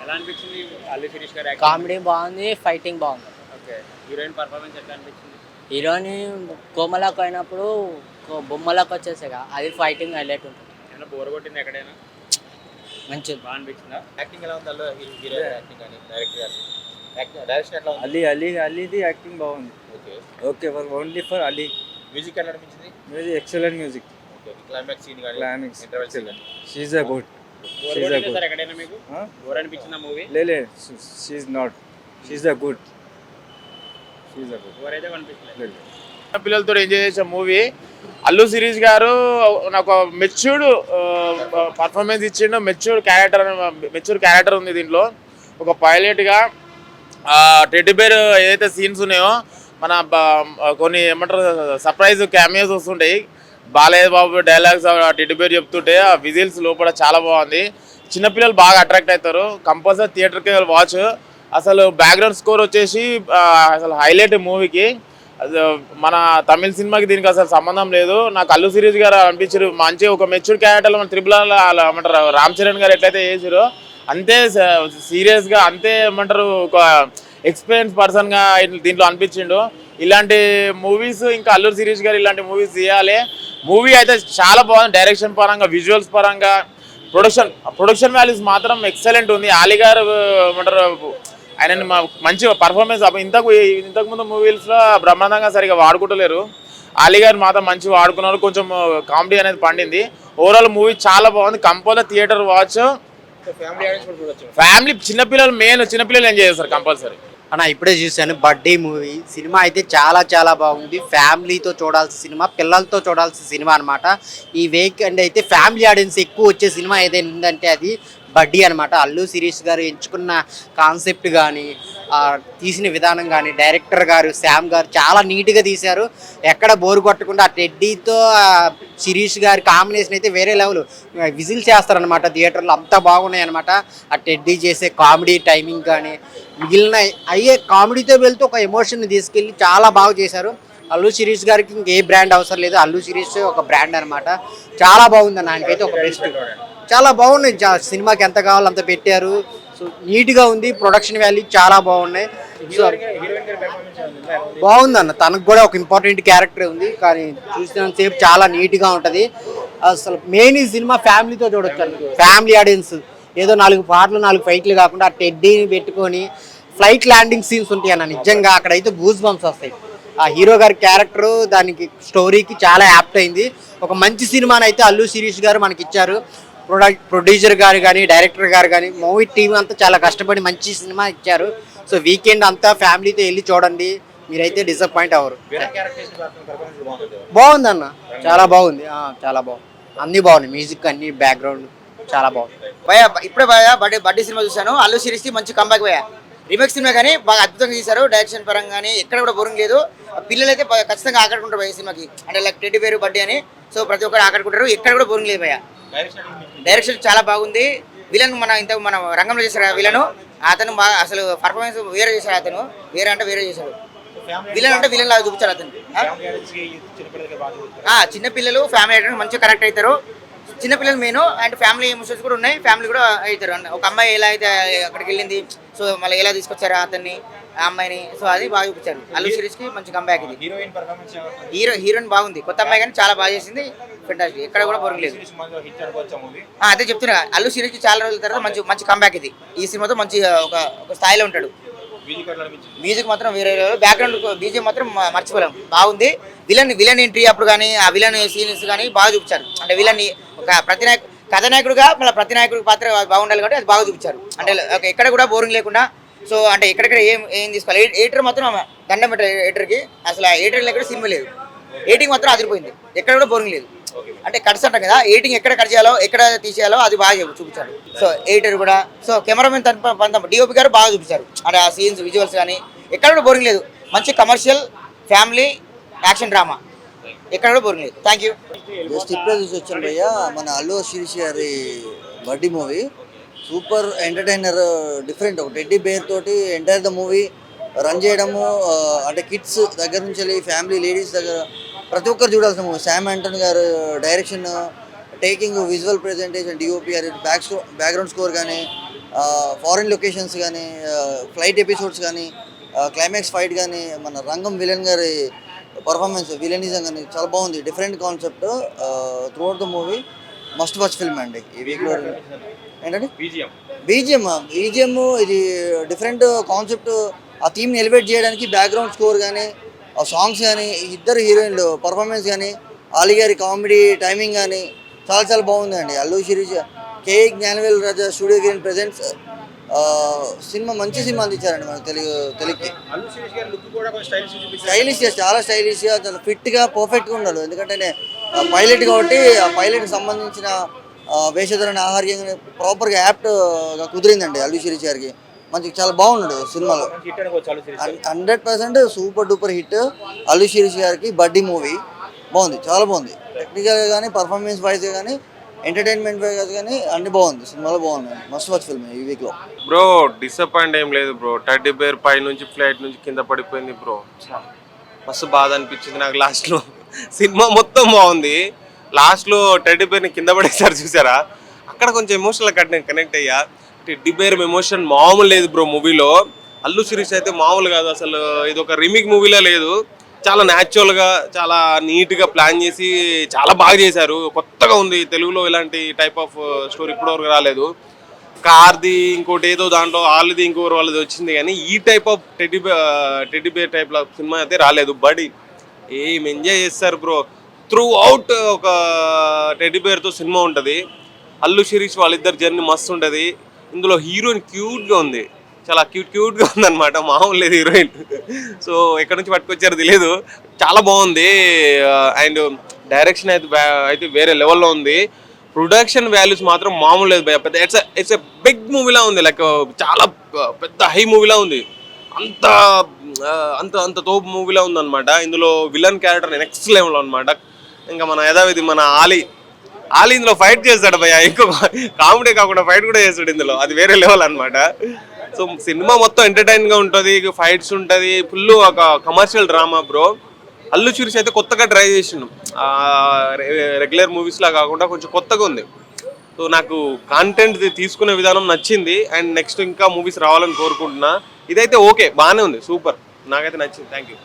ఎలా అనిపించింది అల్లు శిరీష్ గారి యాక్టింగ్? కామెడీ బాగుంది, ఫైటింగ్ బాగుంది. ఓకే. హీరోయిన్ పర్ఫార్మెన్స్ ఎట్లా అనిపించింది? హీరోని కోమలకు అయినప్పుడు బొమ్మలకు వచ్చేసాగా అది ఫైటింగ్ హైలైట్ ఉంటుంది. ఏమైనా బోర్ కొట్టింది ఎక్కడైనా? మంచిది. బాగా అనిపించిందా? యాక్టింగ్ ఎలా ఉంది? అల్లు హీరో యాక్టింగ్ కానీ డైరెక్టర్ గారి డైరెక్షన్ ఎట్లా ఉంది? అలీది యాక్టింగ్ బాగుంది. Okay. Okay for only for Ali. Music ఎలా అనిపించింది? Music excellent music. Okay. Climax scene కానీ climax interval scene excellent. She is a good. Bore She's a కొట్టిందా good. సార్ ఎక్కడైనా మీకు? బోర్ అనిపించిందా మూవీ? లే she is not. She is a good. She is a good. Bore అయితే అనిపించలేదు. పిల్లలతో enjoy చేసే మూవీ. అల్లు శిరీష్ గారు నాకు మెచ్యూర్డ్ పర్ఫార్మెన్స్ ఇచ్చిండు. మెచ్యూర్ క్యారెక్టర్ ఉంది దీంట్లో. ఒక పైలట్గా టెడ్డీ బేర్ ఏదైతే సీన్స్ ఉన్నాయో మన కొన్ని ఏమంటారు సర్ప్రైజ్ క్యామియోస్ వస్తుంటాయి. Balayya Babu dialogues teddy bear చెప్తుంటే ఆ విజిల్స్ లోపల చాలా బాగుంది. చిన్నపిల్లలు బాగా అట్రాక్ట్ అవుతారు. కంపల్సరీ థియేటర్కి వాచ్. అసలు బ్యాక్గ్రౌండ్ స్కోర్ వచ్చేసి అసలు హైలైట్ మూవీకి. మన తమిళ సినిమాకి దీనికి అసలు సంబంధం లేదు. నాకు అల్లు శిరీష్ గారు అనిపించారు మంచి ఒక మెచ్యూర్ క్యారెక్టర్. మన త్రిబుల్ ఏమంటారు రామ్ చరణ్ గారు ఎట్లయితే చేసారో అంతే సీరియస్గా అంతే ఏమంటారు ఒక ఎక్స్పీరియన్స్ పర్సన్గా దీంట్లో అనిపించిండు. ఇలాంటి మూవీస్ ఇంకా అల్లు శిరీష్ గారు ఇలాంటి మూవీస్ చేయాలి. మూవీ అయితే చాలా బాగుంది. డైరెక్షన్ పరంగా విజువల్స్ పరంగా ప్రొడక్షన్ వాల్యూస్ మాత్రం ఎక్సలెంట్ ఉంది. ఆలీ గారు ఏమంటారు ఆయన మంచి పర్ఫార్మెన్స్ ఇంతకుముందు మూవీస్లో బ్రహ్మాండంగా సరిగా వాడుకుంటలేరు. ఆలీ గారు మాత్రం మంచిగా వాడుకున్నారు. కొంచెం కామెడీ అనేది పండింది. ఓవరాల్ మూవీ చాలా బాగుంది. Compulsory theatre watch. ఫ్యామిలీ చిన్నపిల్లలు ఎంజాయ్ చేస్తారు కంపల్సరీ. అన్న ఇప్పుడే చూశాను బర్త్డే మూవీ. సినిమా అయితే చాలా చాలా బాగుంది. ఫ్యామిలీతో చూడాల్సిన సినిమా, పిల్లలతో చూడాల్సిన సినిమా అనమాట. ఈ వీకెండ్ అయితే ఫ్యామిలీ ఆడియన్స్ ఎక్కువ వచ్చే సినిమా ఏదైనా ఉందంటే అది బడ్డీ అనమాట. అల్లు శిరీష్ గారు ఎంచుకున్న కాన్సెప్ట్ కానీ తీసిన విధానం కానీ డైరెక్టర్ గారు శ్యామ్ గారు చాలా నీట్గా తీశారు. ఎక్కడ బోరు కొట్టకుండా ఆ టెడ్డీతో శిరీష్ గారి కాంబినేషన్ అయితే వేరే లెవెల్. విజిల్ చేస్తారనమాట థియేటర్లో, అంత బాగున్నాయి అనమాట. ఆ టెడ్డీ చేసే కామెడీ టైమింగ్ కానీ మిగిలిన అయ్యే కామెడీతో వెళ్తూ ఒక ఎమోషన్ని తీసుకెళ్ళి చాలా బాగా చేశారు. అల్లు శిరీష్ గారికి ఇంకే బ్రాండ్ అవసరం లేదు. అల్లు శిరీష్ ఒక బ్రాండ్ అనమాట. చాలా బాగుంది. ఆయనకైతే ఒక బెస్ట్. చాలా బాగున్నాయి. సినిమాకి ఎంత కావాలో అంత పెట్టారు. సో నీట్గా ఉంది. ప్రొడక్షన్ వాల్యూ చాలా బాగున్నాయి. సో బాగుందన్న. తనకు కూడా ఒక ఇంపార్టెంట్ క్యారెక్టర్ ఉంది. కానీ చూసినంతసేపు చాలా నీట్గా ఉంటుంది. అసలు మెయిన్ ఈ సినిమా ఫ్యామిలీతో చూడొచ్చు. ఫ్యామిలీ ఆడియన్స్ ఏదో 4 పాటలు 4 ఫైట్లు కాకుండా ఆ టెడ్డీని పెట్టుకొని ఫ్లైట్ ల్యాండింగ్ సీన్స్ ఉంటాయి అన్న. నిజంగా అక్కడైతే గూస్ బంప్స్ వస్తాయి. ఆ హీరో గారి క్యారెక్టరు దానికి స్టోరీకి చాలా యాప్ట్ అయింది. ఒక మంచి సినిమాని అయితే అల్లు శిరీష్ గారు మనకి ఇచ్చారు. ప్రొడ్యూసర్ గారు కానీ డైరెక్టర్ గారు కానీ మూవీ టీం అంతా చాలా కష్టపడి మంచి సినిమా ఇచ్చారు. సో వీకెండ్ అంతా ఫ్యామిలీతో వెళ్ళి చూడండి, మీరైతే డిసప్పాయింట్ అవ్వరు. బాగుంది అన్న, చాలా బాగుంది. చాలా బాగుంది. అన్నీ బాగున్నాయి. మ్యూజిక్ అన్ని బ్యాక్గ్రౌండ్ చాలా బాగుంది. ఇప్పుడే బర్త్డే సినిమా చూశాను. అల్లు శిరీష్ మంచి కంబ్యాక్ భయ. రీమేక్ సినిమా కానీ బాగా అద్భుతంగా తీశారు. డైరెక్షన్ పరంగా కానీ ఎక్కడ కూడా బోరింగ్ లేదు. పిల్లలు అయితే ఖచ్చితంగా ఆకట్టుకుంటారు భయ సినిమాకి. అంటే లైక్ టెడ్డీ బేర్ బర్త్డే అని. సో ప్రతి ఒక్కరు ఆకట్టుకుంటారు. ఎక్కడ కూడా బోరింగ్ లేదు భయ. డైరెక్షన్ చాలా బాగుంది. విలన్ మన రంగంలో చేశారు. విలను అతను బాగా అసలు పర్ఫార్మెన్స్ వేరే చేశాడు. అతను వేరే చేశాడు. విలన్ అంటే విలన్ లాగా చూపించారు అతను. చిన్నపిల్లలు ఫ్యామిలీ మంచిగా కనెక్ట్ అవుతారు. చిన్నపిల్లలు మెయిన్ అండ్ ఫ్యామిలీ ఎమోషన్స్ కూడా ఉన్నాయి. ఫ్యామిలీ కూడా అవుతారు. ఒక అమ్మాయి ఎలా అయితే అక్కడికి వెళ్ళింది, సో మళ్ళీ ఎలా తీసుకొచ్చారు అతన్ని ఆ అమ్మాయిని, సో అది బాగా చూపించారు. అల్లు శిరీష్ కి మంచి కంబ్యాక్ ఇది. హీరోయిన్ బాగుంది. కొత్త అమ్మాయి కానీ చాలా బాగా చేసింది. ఫెంటాస్టిక్. ఎక్కడ కూడా బోరింగ్ లేదు. అదే చెప్తున్నా, అల్లు శిరీష్ కి చాలా రోజుల తర్వాత మంచి కంబ్యాక్ ఇది. ఈ సినిమాతో మంచి ఒక స్థాయిలో ఉంటాడు. మ్యూజిక్ మాత్రం వేరే బ్యాక్గ్రౌండ్ బీజిఎం మాత్రం మర్చిపోలేం. బాగుంది. విలన్ ఎంట్రీ అప్పుడు కానీ ఆ విలన్ సీన్స్ కానీ బాగా చూపించారు. అంటే విలన్ ఒక కథానాయకుడుగా మళ్ళీ ప్రతినాయకుడి పాత్ర బాగుండాలి కాబట్టి అది బాగా చూపించారు. అంటే ఎక్కడ కూడా బోరింగ్ లేకుండా. సో అంటే ఎక్కడెక్కడ ఏం తీసుకోవాలి. ఎడిటర్ మాత్రం దండం పెట్టారు ఎడిటర్కి. అసలు ఎడిటర్ లేకుండా సినిమా లేదు. ఎడిటింగ్ మాత్రం అదిరిపోయింది. ఎక్కడ కూడా బోరింగ్ లేదు. అంటే కట్స్ అంటాం కదా, ఎడిటింగ్ ఎక్కడ కట్ చేయాలో ఎక్కడ తీసేయాలో అది బాగా చూపించారు. సో ఎడిటర్ కూడా. సో కెమెరామెన్ డిఓపి గారు బాగా చూపించారు. అంటే ఆ సీన్స్ విజువల్స్ కానీ ఎక్కడ కూడా బోరింగ్ లేదు. మంచి కమర్షియల్ ఫ్యామిలీ యాక్షన్ డ్రామా. ఎక్కడ కూడా బోరింగ్ లేదు. Thank you. జస్ట్ ఇప్పుడే చూసి వచ్చాను భయ్య. మన అల్లు శిరీష్ గారి birthday movie super entertainer. Different. ఒక టెడ్డీ బేర్ తోటి ఎంటైర్ ద మూవీ రన్ చేయడము. అంటే కిడ్స్ దగ్గర నుంచి వెళ్ళి ఫ్యామిలీ లేడీస్ దగ్గర ప్రతి ఒక్కరు చూడాల్సిన మూవీ. శామ్ ఆంటన్ గారు direction, taking, visual presentation, DOP గారి బ్యాక్గ్రౌండ్ స్కోర్ కానీ ఫారిన్ లొకేషన్స్ కానీ ఫ్లైట్ ఎపిసోడ్స్ కానీ క్లైమాక్స్ ఫైట్ కానీ మన రంగం విలన్ గారి పర్ఫార్మెన్స్ విలనిజం కానీ చాలా బాగుంది. Different concept throughout the movie must watch film అండి ఈ వీక్లో. ఏంటంటే బీజిఎం ఇది డిఫరెంట్ కాన్సెప్ట్. ఆ థీమ్ని ఎలివేట్ చేయడానికి బ్యాక్గ్రౌండ్ స్కోర్ కానీ ఆ సాంగ్స్ కానీ ఇద్దరు హీరోయిన్లు పర్ఫార్మెన్స్ కానీ ఆలీ గారి కామెడీ టైమింగ్ కానీ చాలా చాలా బాగుందండి. అల్లు శిరీష్ కే జ్ఞానవేల్ రాజా స్టూడియో గ్రీన్ ప్రెజెంట్స్ సినిమా మంచి సినిమా అందించారండి మన తెలుగుకి. అల్లు శిరీష్ గారి లుక్ కూడా కొంచెం స్టైలిష్ స్టైలిష్గా చాలా స్టైలిష్గా చాలా ఫిట్గా పర్ఫెక్ట్గా ఉన్నాడు. ఎందుకంటే పైలట్ కాబట్టి ఆ పైలట్కి సంబంధించిన వేషధరణ ఆహార్యంగా ప్రాపర్గా యాప్ట్గా కుదిరిందండి అల్లు శిరీష్ గారికి. మంచి చాలా బాగున్నాడు సినిమాలో. హిట్ అనుకోవచ్చు Allu Sirish 100% super duper hit Allu Sirish గారికి బడ్డీ మూవీ. బాగుంది, చాలా బాగుంది. టెక్నికల్గా కానీ పర్ఫార్మెన్స్ వైజ్గా కానీ ఎంటర్టైన్మెంట్ వైజ్ కానీ అన్ని బాగుంది. సినిమాలో బాగుంది. మస్ట్ వాచ్ ఫిల్మ్ ఈ వీక్లో. బ్రో డిసప్పాయింట్ ఏం లేదు బ్రో. టెడ్డీ బేర్ పై నుంచి ఫ్లైట్ నుంచి కింద పడిపోయింది బ్రో. మస్తు బాధ అనిపించింది నాకు లాస్ట్లో. సినిమా మొత్తం బాగుంది, లాస్ట్లో టెడ్డీ బేర్ని కింద పడేసారు చూసారా, అక్కడ కొంచెం ఎమోషనల్ కనెక్ట్ అయ్యా. టెడ్డీ బేర్ ఎమోషన్ మామూలు లేదు బ్రో మూవీలో. అల్లు శిరీష్ అయితే మామూలు కాదు అసలు. ఇది ఒక రీమేక్ మూవీలో లేదు, చాలా న్యాచురల్గా చాలా నీట్గా ప్లాన్ చేసి చాలా బాగా చేశారు. కొత్తగా ఉంది తెలుగులో, ఇలాంటి టైప్ ఆఫ్ స్టోరీ ఇప్పటివరకు రాలేదు. కార్ది ఇంకోటి ఏదో దాంట్లో వాళ్ళది ఇంకోటి వాళ్ళది వచ్చింది, కానీ ఈ type of teddy bear type సినిమా అయితే రాలేదు. బట్ ఏం ఎంజాయ్ చేస్తారు బ్రో. త్రూ అవుట్ ఒక టెడ్డీ బేర్తో సినిమా ఉంటుంది. అల్లు శిరీష్ వాళ్ళిద్దరు జర్నీ మస్తు ఉంటుంది. ఇందులో హీరోయిన్ క్యూట్గా ఉంది, చాలా క్యూట్గా ఉందన్నమాట. మామూలు లేదు హీరోయిన్. సో ఎక్కడి నుంచి పట్టుకొచ్చారో తెలియదు, చాలా బాగుంది. అండ్ డైరెక్షన్ అయితే వేరే లెవెల్లో ఉంది. ప్రొడక్షన్ వాల్యూస్ మాత్రం మామూలు లేదు భయ. పెద్ద ఇట్స్ ఎ బిగ్ మూవీలా ఉంది, లైక్ చాలా పెద్ద హై మూవీలా ఉంది. అంత అంత అంత తోపు మూవీలా ఉందన్నమాట. ఇందులో విలన్ క్యారెక్టర్ నెక్స్ట్ లెవెల్లో అనమాట. ఇంకా మన యథావిధి మన ఆలీ ఇందులో ఫైట్ చేస్తాడు భయ. ఎక్కువ కామెడీ కాకుండా ఫైట్ కూడా చేస్తాడు ఇందులో, అది వేరే లెవెల్ అనమాట. సో సినిమా మొత్తం ఎంటర్టైన్గా ఉంటుంది, ఫైట్స్ ఉంటుంది, ఫుల్ ఒక commercial drama bro. Allu Sirish అయితే కొత్తగా ట్రై చేసిండు, రెగ్యులర్ మూవీస్లా కాకుండా కొంచెం కొత్తగా ఉంది. సో నాకు కాంటెంట్ తీసుకునే విధానం నచ్చింది. అండ్ నెక్స్ట్ ఇంకా మూవీస్ రావాలని కోరుకుంటున్నా. ఇదైతే ఓకే, బాగానే ఉంది, సూపర్, నాకైతే నచ్చింది. Thank you.